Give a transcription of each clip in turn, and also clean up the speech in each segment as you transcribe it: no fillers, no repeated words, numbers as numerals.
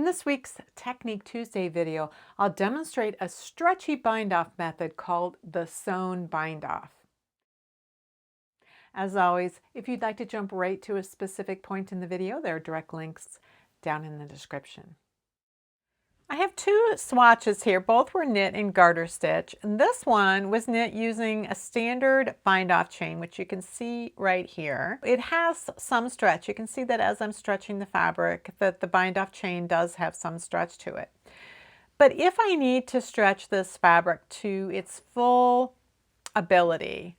In this week's Technique Tuesday video, I'll demonstrate a stretchy bind-off method called the Sewn Bind Off. As always, if you'd like to jump right to a specific point in the video, there are direct links down in the description. I have two swatches here. Both were knit in garter stitch, and this one was knit using a standard bind-off chain, which you can see right here. It has some stretch. You can see that as I'm stretching the fabric, that the bind-off chain does have some stretch to it. But if I need to stretch this fabric to its full ability,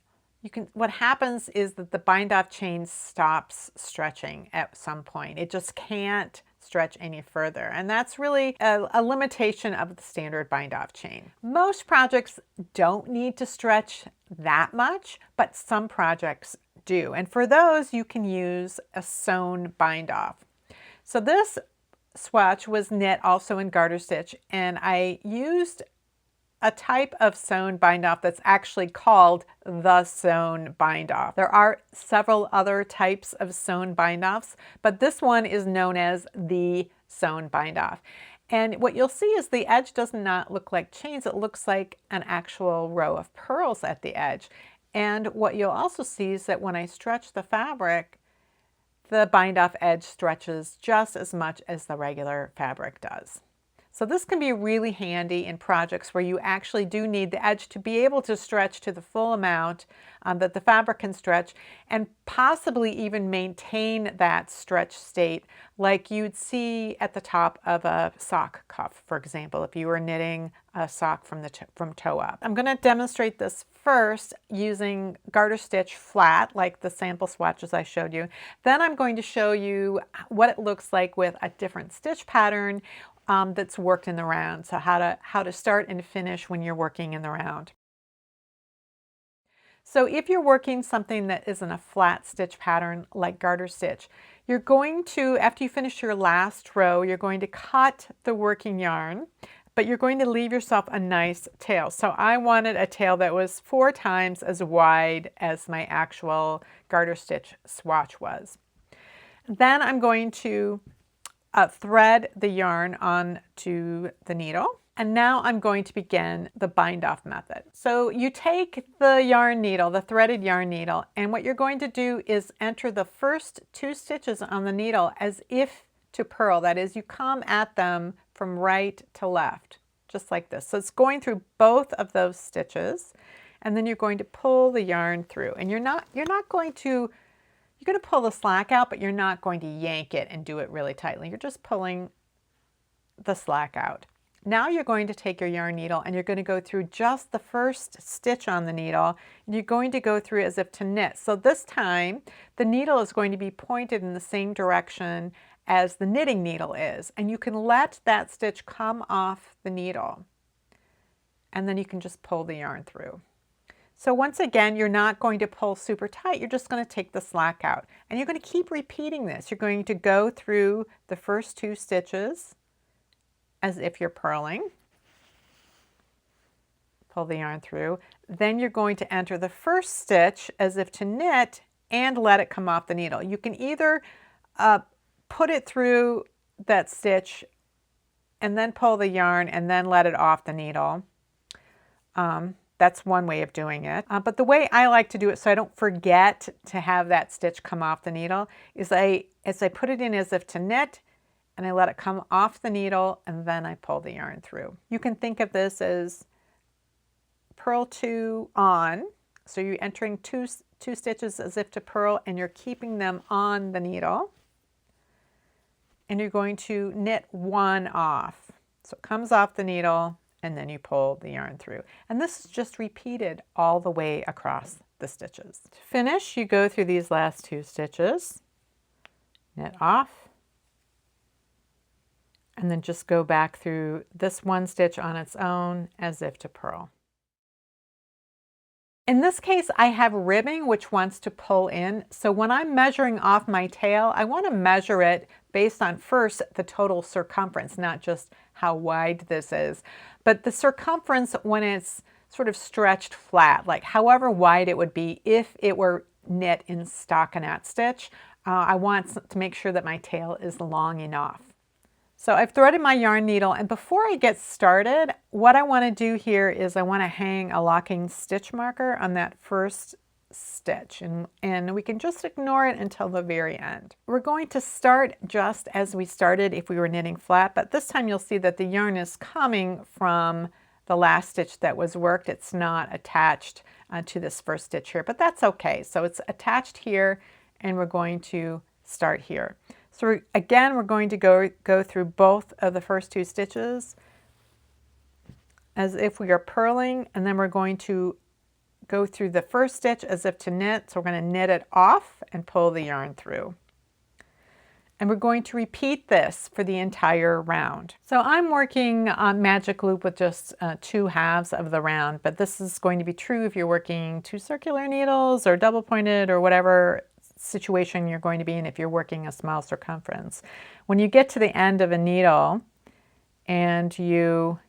what happens is that the bind-off chain stops stretching at some point. It just can't stretch any further, and that's really a limitation of the standard bind-off chain. Most projects don't need to stretch that much, but some projects do, and for those you can use a sewn bind-off. So this swatch was knit also in garter stitch, and I used a type of sewn bind off that's actually called the sewn bind off. There are several other types of sewn bind offs, but this one is known as the sewn bind off. And what you'll see is the edge does not look like chains, it looks like an actual row of pearls at the edge. And what you'll also see is that when I stretch the fabric, the bind off edge stretches just as much as the regular fabric does. So this can be really handy in projects where you actually do need the edge to be able to stretch to the full amount that the fabric can stretch, and possibly even maintain that stretch state like you'd see at the top of a sock cuff, for example, if you were knitting a sock from toe up. I'm going to demonstrate this first using garter stitch flat, like the sample swatches I showed you. Then I'm going to show you what it looks like with a different stitch pattern that's worked in the round. So how to start and finish when you're working in the round. So if you're working something that isn't a flat stitch pattern like garter stitch, you're going to, after you finish your last row, you're going to cut the working yarn, but you're going to leave yourself a nice tail. So I wanted a tail that was 4 times as wide as my actual garter stitch swatch was. Then I'm going to thread the yarn onto the needle. And now I'm going to begin the bind off method. So you take the yarn needle, the threaded yarn needle, and what you're going to do is enter the first 2 stitches on the needle as if to purl. That is, you come at them from right to left, just like this. So it's going through both of those stitches, and then you're going to pull the yarn through. And you're going to pull the slack out, but you're not going to yank it and do it really tightly. You're just pulling the slack out. Now you're going to take your yarn needle and you're going to go through just the first stitch on the needle, and you're going to go through as if to knit. So this time the needle is going to be pointed in the same direction as the knitting needle is, and you can let that stitch come off the needle, and then you can just pull the yarn through. So once again, you're not going to pull super tight, you're just going to take the slack out. And you're going to keep repeating this. You're going to go through the first 2 stitches as if you're purling. Pull the yarn through. Then you're going to enter the first stitch as if to knit and let it come off the needle. You can either put it through that stitch and then pull the yarn and then let it off the needle. That's one way of doing it. But the way I like to do it so I don't forget to have that stitch come off the needle is as I put it in as if to knit, and I let it come off the needle, and then I pull the yarn through. You can think of this as purl 2 on. So you're entering two stitches as if to purl, and you're keeping them on the needle. And you're going to knit 1 off. So it comes off the needle, and then you pull the yarn through. And this is just repeated all the way across the stitches. To finish, you go through these last 2 stitches, knit off, and then just go back through this 1 stitch on its own as if to purl. In this case, I have ribbing which wants to pull in. So when I'm measuring off my tail, I want to measure it based on first the total circumference, not just how wide this is, but the circumference when it's sort of stretched flat, like however wide it would be if it were knit in stockinette stitch. I want to make sure that my tail is long enough. So I've threaded my yarn needle, and before I get started, what I want to do here is I want to hang a locking stitch marker on that first stitch, and we can just ignore it until the very end. We're going to start just as we started if we were knitting flat, but this time you'll see that the yarn is coming from the last stitch that was worked. It's not attached to this first stitch here, but that's okay. So it's attached here, and we're going to start here. So again, we're going to go through both of the first two stitches as if we are purling, and then we're going to go through the first stitch as if to knit. So we're going to knit it off and pull the yarn through. And we're going to repeat this for the entire round. So I'm working on magic loop with just 2 halves of the round, but this is going to be true if you're working 2 circular needles or double pointed or whatever situation you're going to be in if you're working a small circumference. When you get to the end of a needle and you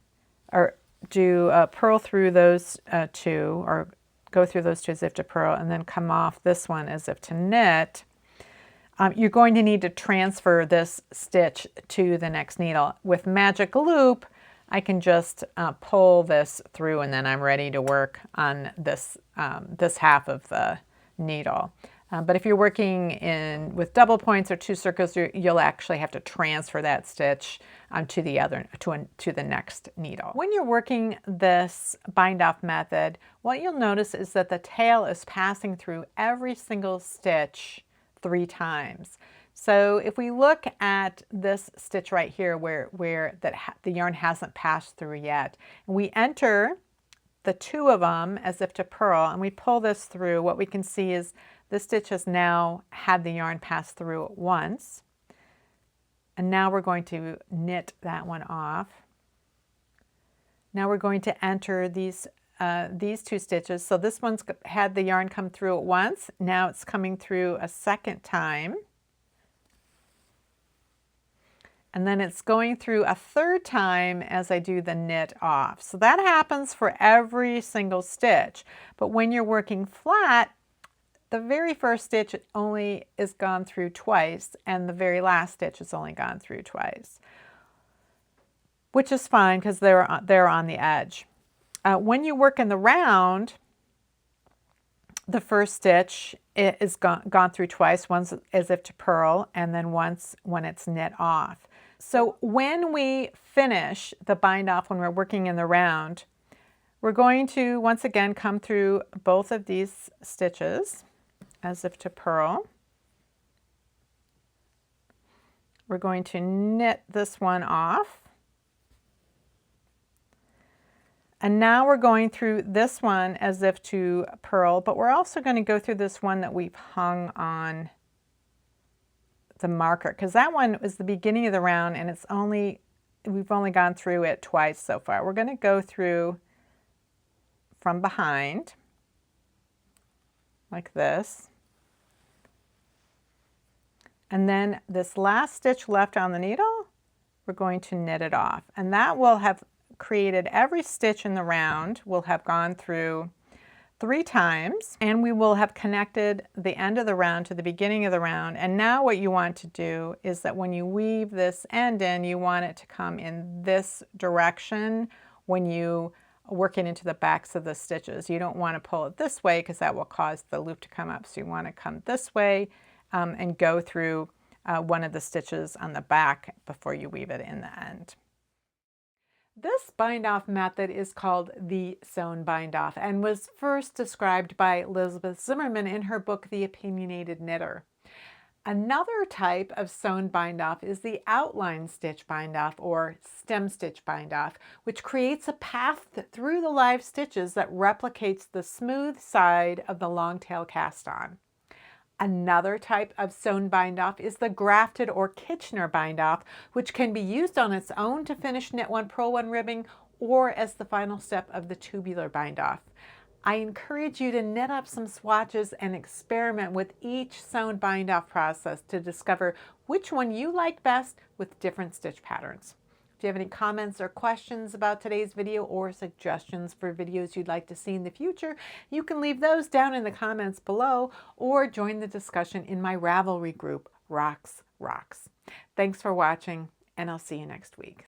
do purl through those 2, or go through those 2 as if to purl, and then come off this one as if to knit, you're going to need to transfer this stitch to the next needle. With magic loop, I can just pull this through, and then I'm ready to work on this, this half of the needle. But if you're working with double points or 2 circles, you'll actually have to transfer that stitch to the next needle. When you're working this bind off method, what you'll notice is that the tail is passing through every single stitch 3 times. So if we look at this stitch right here where the yarn hasn't passed through yet, and we enter the 2 of them as if to purl, and we pull this through, what we can see is this stitch has now had the yarn pass through once, and now we're going to knit that one off. Now we're going to enter these 2 stitches. So this one's had the yarn come through it once, now it's coming through a second time, and then it's going through a 3rd time as I do the knit off. So that happens for every single stitch, but when you're working flat, the very first stitch only is gone through twice, and the very last stitch is only gone through twice, which is fine because they're on the edge. When you work in the round, the first stitch is gone through twice, once as if to purl, and then once when it's knit off. So when we finish the bind off, when we're working in the round, we're going to once again come through both of these stitches as if to purl. We're going to knit this one off. And now we're going through this one as if to purl, but we're also going to go through this one that we've hung on the marker, because that one was the beginning of the round, and we've only gone through it twice so far. We're going to go through from behind like this. And then this last stitch left on the needle, we're going to knit it off. And that will have created every stitch in the round will have gone through 3 times, and we will have connected the end of the round to the beginning of the round. And now what you want to do is that when you weave this end in, you want it to come in this direction when you work it into the backs of the stitches. You don't want to pull it this way because that will cause the loop to come up. So you want to come this way and go through one of the stitches on the back before you weave it in the end. This bind off method is called the Sewn Bind Off and was first described by Elizabeth Zimmermann in her book, The Opinionated Knitter. Another type of sewn bind off is the outline stitch bind off, or stem stitch bind off, which creates a path through the live stitches that replicates the smooth side of the long tail cast on. Another type of sewn bind off is the grafted or Kitchener bind off, which can be used on its own to finish knit one, purl one ribbing, or as the final step of the tubular bind off. I encourage you to knit up some swatches and experiment with each sewn bind off process to discover which one you like best with different stitch patterns. If you have any comments or questions about today's video or suggestions for videos you'd like to see in the future, you can leave those down in the comments below or join the discussion in my Ravelry group, Rocks. Thanks for watching, and I'll see you next week.